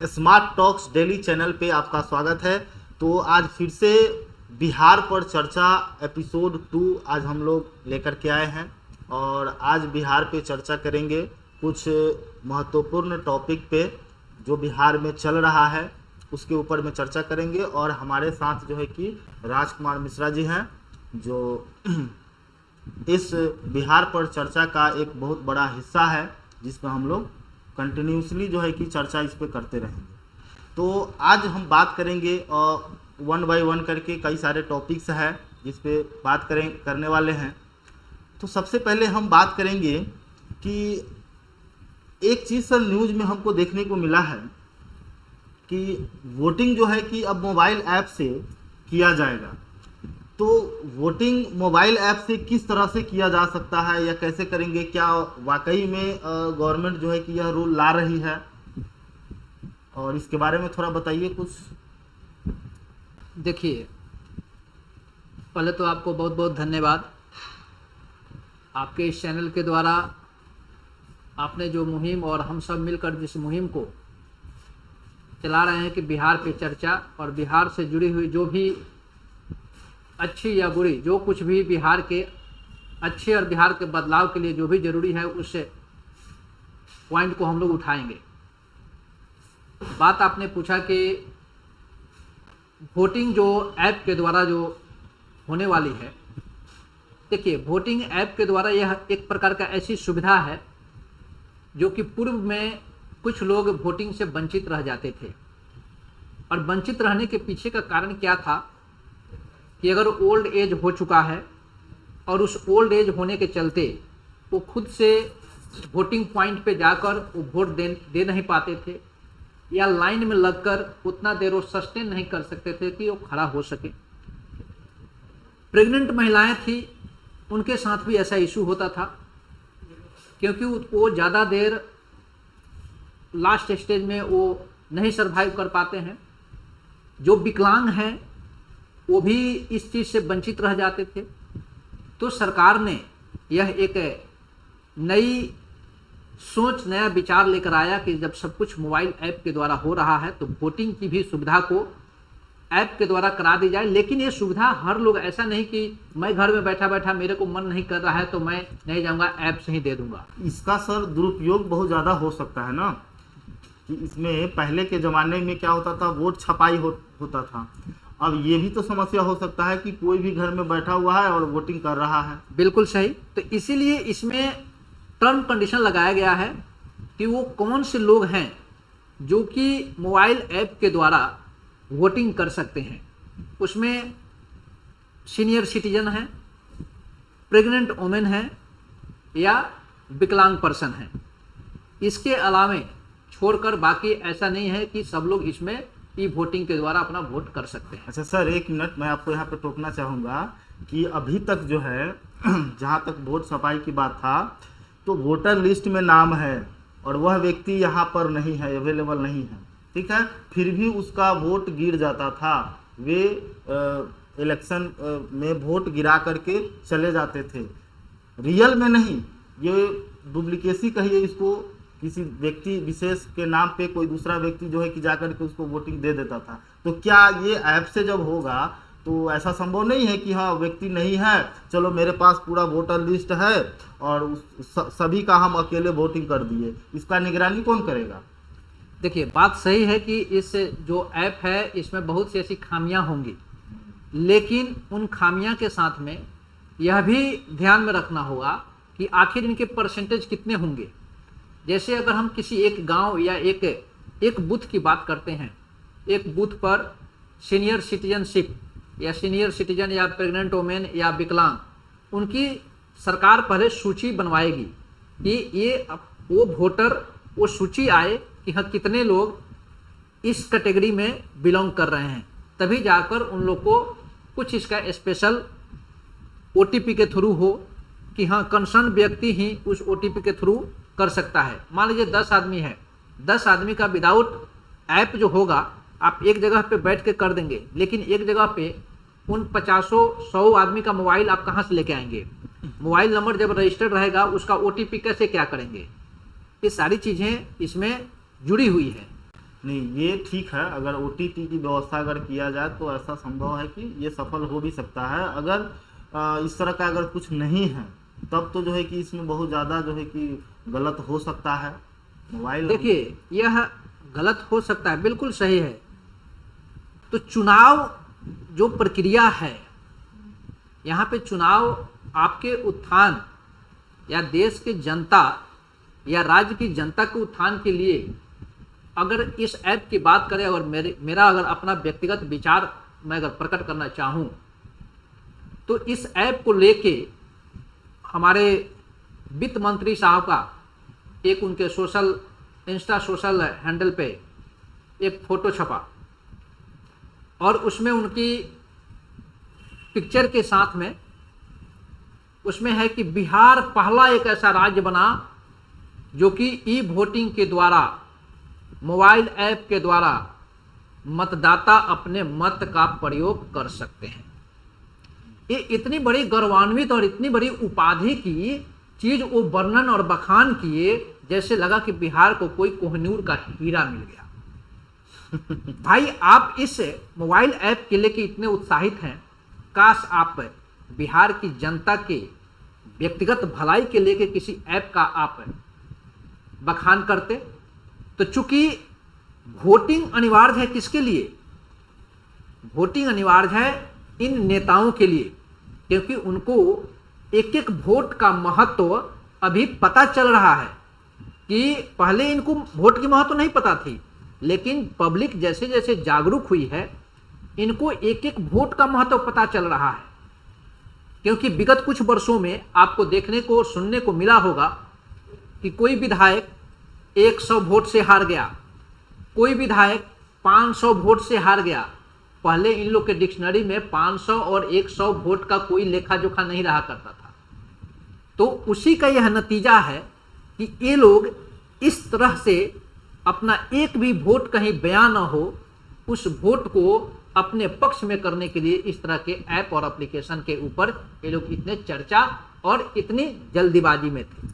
Smart talks daily channel पे आपका स्वागत है। तो आज फिर से बिहार पर चर्चा एपिसोड 2 आज हम लोग लेकर के आए हैं और आज बिहार पे चर्चा करेंगे कुछ महत्वपूर्ण टॉपिक पे जो बिहार में चल रहा है उसके ऊपर में चर्चा करेंगे। और हमारे साथ जो है कि राजकुमार मिश्रा जी हैं जो इस बिहार पर चर्चा का एक बहुत बड़ा हिस्सा है जिसमें हम लोग कंटिन्यूसली जो है कि चर्चा इस पे करते रहेंगे। तो आज हम बात करेंगे वन बाय वन करके कई सारे टॉपिक्स हैं जिस पे बात करने वाले हैं। तो सबसे पहले हम बात करेंगे कि एक चीज़ सर न्यूज़ में हमको देखने को मिला है कि वोटिंग जो है कि अब मोबाइल ऐप से किया जाएगा। तो वोटिंग मोबाइल ऐप से किस तरह से किया जा सकता है या कैसे करेंगे, क्या वाकई में गवर्नमेंट जो है कि यह रूल ला रही है, और इसके बारे में थोड़ा बताइए कुछ। देखिए, पहले तो आपको बहुत बहुत धन्यवाद। आपके इस चैनल के द्वारा आपने जो मुहिम और हम सब मिलकर जिस मुहिम को चला रहे हैं कि बिहार पे चर्चा, और बिहार से जुड़ी हुई जो भी अच्छी या बुरी जो कुछ भी बिहार के अच्छे और बिहार के बदलाव के लिए जो भी ज़रूरी है उस पॉइंट को हम लोग उठाएंगे। बात आपने पूछा कि वोटिंग जो ऐप के द्वारा जो होने वाली है। देखिए, वोटिंग ऐप के द्वारा यह एक प्रकार का ऐसी सुविधा है जो कि पूर्व में कुछ लोग वोटिंग से वंचित रह जाते थे। और वंचित रहने के पीछे का कारण क्या था कि अगर ओल्ड एज हो चुका है और उस ओल्ड एज होने के चलते वो खुद से वोटिंग पॉइंट पे जाकर वो वोट दे नहीं पाते थे, या लाइन में लगकर उतना देर वो सस्टेन नहीं कर सकते थे कि वो खड़ा हो सके। प्रेग्नेंट महिलाएं थी, उनके साथ भी ऐसा इशू होता था क्योंकि वो ज़्यादा देर लास्ट स्टेज में वो नहीं सर्वाइव कर पाते हैं। जो विकलांग हैं वो भी इस चीज़ से वंचित रह जाते थे। तो सरकार ने यह एक नई सोच, नया विचार लेकर आया कि जब सब कुछ मोबाइल ऐप के द्वारा हो रहा है तो वोटिंग की भी सुविधा को ऐप के द्वारा करा दी जाए। लेकिन ये सुविधा हर लोग, ऐसा नहीं कि मैं घर में बैठा बैठा मेरे को मन नहीं कर रहा है तो मैं नहीं जाऊंगा, ऐप से ही दे दूंगा। इसका सर दुरुपयोग बहुत ज़्यादा हो सकता है ना, कि इसमें पहले के ज़माने में क्या होता था, वोट छपाई होता था। अब ये भी तो समस्या हो सकता है कि कोई भी घर में बैठा हुआ है और वोटिंग कर रहा है। बिल्कुल सही। तो इसीलिए इसमें टर्म कंडीशन लगाया गया है कि वो कौन से लोग हैं जो कि मोबाइल ऐप के द्वारा वोटिंग कर सकते हैं। उसमें सीनियर सिटीजन हैं, प्रेग्नेंट वुमेन हैं या विकलांग पर्सन हैं। इसके अलावे छोड़कर बाकी ऐसा नहीं है कि सब लोग इसमें ई वोटिंग के द्वारा अपना वोट कर सकते हैं। अच्छा सर, एक मिनट मैं आपको यहाँ पे टोकना चाहूँगा कि अभी तक जो है जहाँ तक वोट छपाई की बात था तो वोटर लिस्ट में नाम है और वह व्यक्ति यहाँ पर नहीं है, अवेलेबल नहीं है, ठीक है, फिर भी उसका वोट गिर जाता था। वे इलेक्शन में वोट गिरा करके चले जाते थे, रियल में नहीं। ये डुप्लीकेसी कहिए इसको, किसी व्यक्ति विशेष के नाम पे कोई दूसरा व्यक्ति जो है कि जाकर के उसको वोटिंग दे देता था। तो क्या ये ऐप से जब होगा तो ऐसा संभव नहीं है कि हाँ व्यक्ति नहीं है, चलो मेरे पास पूरा वोटर लिस्ट है और सभी का हम अकेले वोटिंग कर दिए, इसका निगरानी कौन करेगा? देखिए, बात सही है कि इस जो ऐप है इसमें बहुत सी ऐसी खामियां होंगी, लेकिन उन खामियां के साथ में यह भी ध्यान में रखना होगा कि आखिर इनके परसेंटेज कितने होंगे। जैसे अगर हम किसी एक गांव या एक बूथ की बात करते हैं, एक बूथ पर सीनियर सिटीजनशिप या सीनियर सिटीजन या प्रेग्नेंट वुमेन या विकलांग, उनकी सरकार पहले सूची बनवाएगी कि ये वो वोटर, वो सूची आए कि हाँ कितने लोग इस कैटेगरी में बिलोंग कर रहे हैं, तभी जाकर उन लोग को कुछ इसका स्पेशल ओटीपी के थ्रू हो कि हाँ कंसर्न व्यक्ति ही उस ओटीपी के थ्रू कर सकता है। मान लीजिए 10 आदमी है, 10 आदमी का विदाउट ऐप जो होगा आप एक जगह पे बैठ के कर देंगे, लेकिन एक जगह पे उन 50-100 आदमी का मोबाइल आप कहाँ से लेके आएंगे? मोबाइल नंबर जब रजिस्टर्ड रहेगा उसका ओटीपी कैसे क्या करेंगे? ये सारी चीज़ें इसमें जुड़ी हुई है। नहीं, ये ठीक है, अगर OTT की व्यवस्था अगर किया जाए तो ऐसा संभव है कि ये सफल हो भी सकता है। अगर इस तरह का अगर कुछ नहीं है तब तो जो है कि इसमें बहुत ज़्यादा जो है कि गलत हो सकता है। मोबाइल देखिए, यह गलत हो सकता है, बिल्कुल सही है। तो चुनाव जो प्रक्रिया है, यहाँ पे चुनाव आपके उत्थान या देश की जनता या राज्य की जनता के उत्थान के लिए, अगर इस ऐप की बात करें, अगर मेरा अगर अपना व्यक्तिगत विचार मैं अगर प्रकट करना चाहूँ, तो इस ऐप को लेके हमारे वित्त मंत्री साहब का एक उनके इंस्टा सोशल हैंडल पे एक फ़ोटो छपा और उसमें उनकी पिक्चर के साथ में उसमें है कि बिहार पहला एक ऐसा राज्य बना जो कि ई वोटिंग के द्वारा, मोबाइल ऐप के द्वारा मतदाता अपने मत का प्रयोग कर सकते हैं। ये इतनी बड़ी गौरवान्वित और इतनी बड़ी उपाधि की चीज वो वर्णन और बखान किए, जैसे लगा कि बिहार को कोई कोहिनूर का हीरा मिल गया। भाई, आप इस मोबाइल ऐप के लेके इतने उत्साहित हैं, काश आप बिहार की जनता के व्यक्तिगत भलाई के लेके किसी ऐप का आप बखान करते। तो चूंकि वोटिंग अनिवार्य है, किसके लिए? वोटिंग अनिवार्य है इन नेताओं के लिए, क्योंकि उनको एक एक वोट का महत्व अभी पता चल रहा है। कि पहले इनको वोट की महत्व नहीं पता थी, लेकिन पब्लिक जैसे जैसे जागरूक हुई है, इनको एक एक वोट का महत्व पता चल रहा है। क्योंकि विगत कुछ वर्षों में आपको देखने को सुनने को मिला होगा कि कोई विधायक 100 वोट से हार गया, कोई विधायक 500 वोट से हार गया। पहले इन लोग के डिक्शनरी में 500 और 100 वोट का कोई लेखा जोखा नहीं रहा करता था। तो उसी का यह नतीजा है कि ये लोग इस तरह से अपना एक भी वोट कहीं बयां न हो, उस वोट को अपने पक्ष में करने के लिए इस तरह के ऐप और एप्लीकेशन के ऊपर ये लोग इतने चर्चा और इतनी जल्दीबाजी में थे।